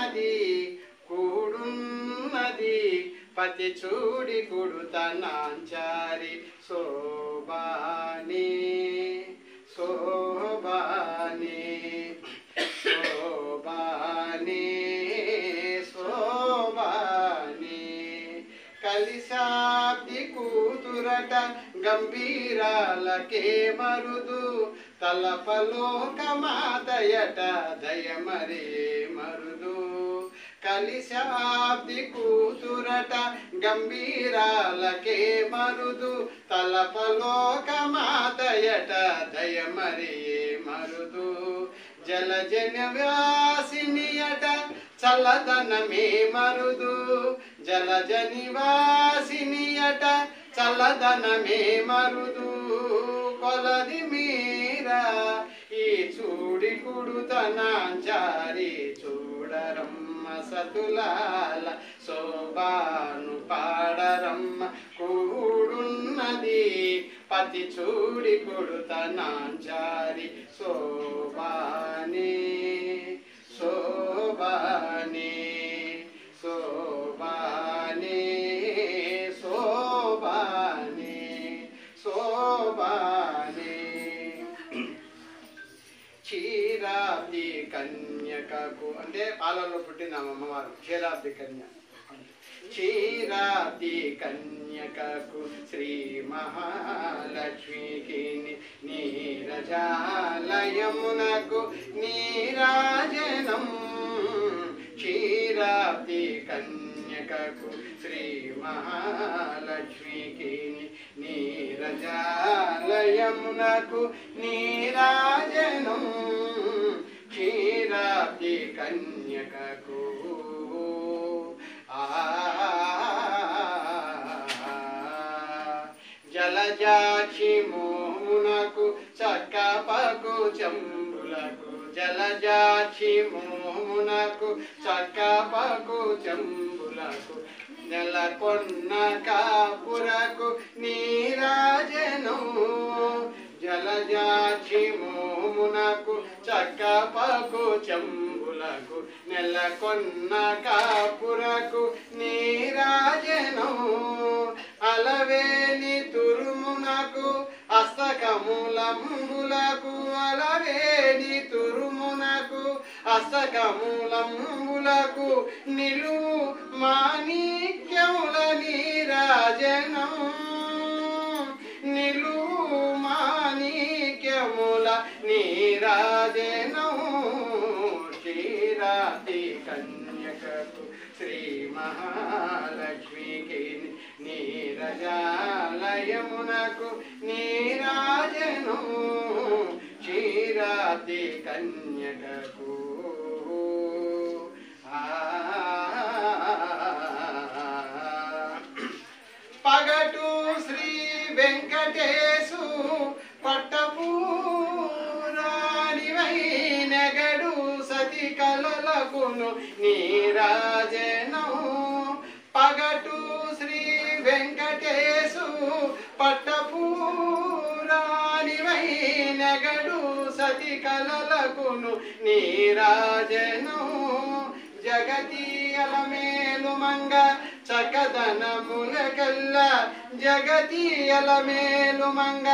కూడున్నది కూడున్నది పతి చూడి కొడుతనాంచారి శోభాని శోభాని శోభాని శోభాని కలిశాబ్ది కూతురట గంభీరాలకే మరుదు తలపలోకమాతయట దయమరే మరుదు కలిశాబ్ది కూతురట గంభీరాలకే మరుదు తలపలోకమాతయట దయమరే మరుదు జలజన వ్యాసినియట చల్లదనమే మరుదు జలజని వాసినియట చల్లదనమే మరుదు కొలది మీరా ఈ చూడి కుడుతనాంచారి చూడరమ్మ సతులాల శోభాను పాడరమ్మ కూడున్నది పతి చూడి కొడుతనాంచారి శోభాని శోభాని శోభాని శోభాని శోభాని క్షీరాబ్ది కన్యకకు అంటే పాలలో పుట్టిన అమ్మవారు క్షీరాబ్ది కన్య క్షీరాబ్ది కన్యకకు శ్రీ మహాలక్ష్మికి నీరజాలయమునకు నీరాజనం క్షీరాబ్ది కన్యకకు శ్రీ మహాలక్ష్మికి నీరజాలయమునకు నీరాజనం క్షీరాబ్ది కన్యకకు జలజాక్షి మోమునకు చక్కపకు చెంబులకు జలజాక్షి మోమునకు చక్కపకు చెంబులకు నెలకొన్న కాపురకు నీరాజనం జలజాక్షి మోమునకు చక్కపకు చెంబులకు నెలకొన్న కాపురకు నీరాజనం అలవేని తురుమునకు అస్తకమూలంబులకు అలవేని తురుమునకు అస్తకమూలంబులకు నిలువు మాణిక్యముల నీరాజనం నిలువు మాణిక్యముల నీరాజనం క్షీరాబ్ది కన్యకకు శ్రీ మహాలక్ష్మికి నీరజాలయమునకు నీరాజనం క్షీరాబ్ది కన్యకకు పగటు శ్రీ వెంకటేశు పట్టపూరాణివై నెగడు సతి కలలకును నీరాజనం పగటు శ్రీ వెంకటేశు పట్టపూరాణివై నెగడు సతి కలలకును నీరాజనం జగతీయల మేలుమంగ చకదనములకల్ల జగతీయల మేలుమంగ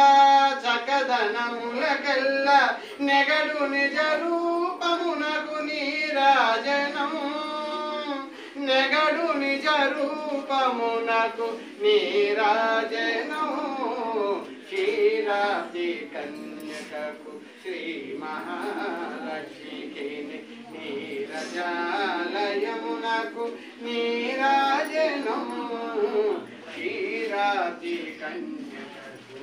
చకదనములకల్ల నెగడు నిజ రూపమునకు నీరాజనం నెగడు నిజ రూపమునకు నీరాజనం క్షీరాబ్ది కన్యకకు శ్రీ మహాలక్ష్మికి నీరజాలయమునకు నీరాజనం క్షీరాబ్ది కన్యకకు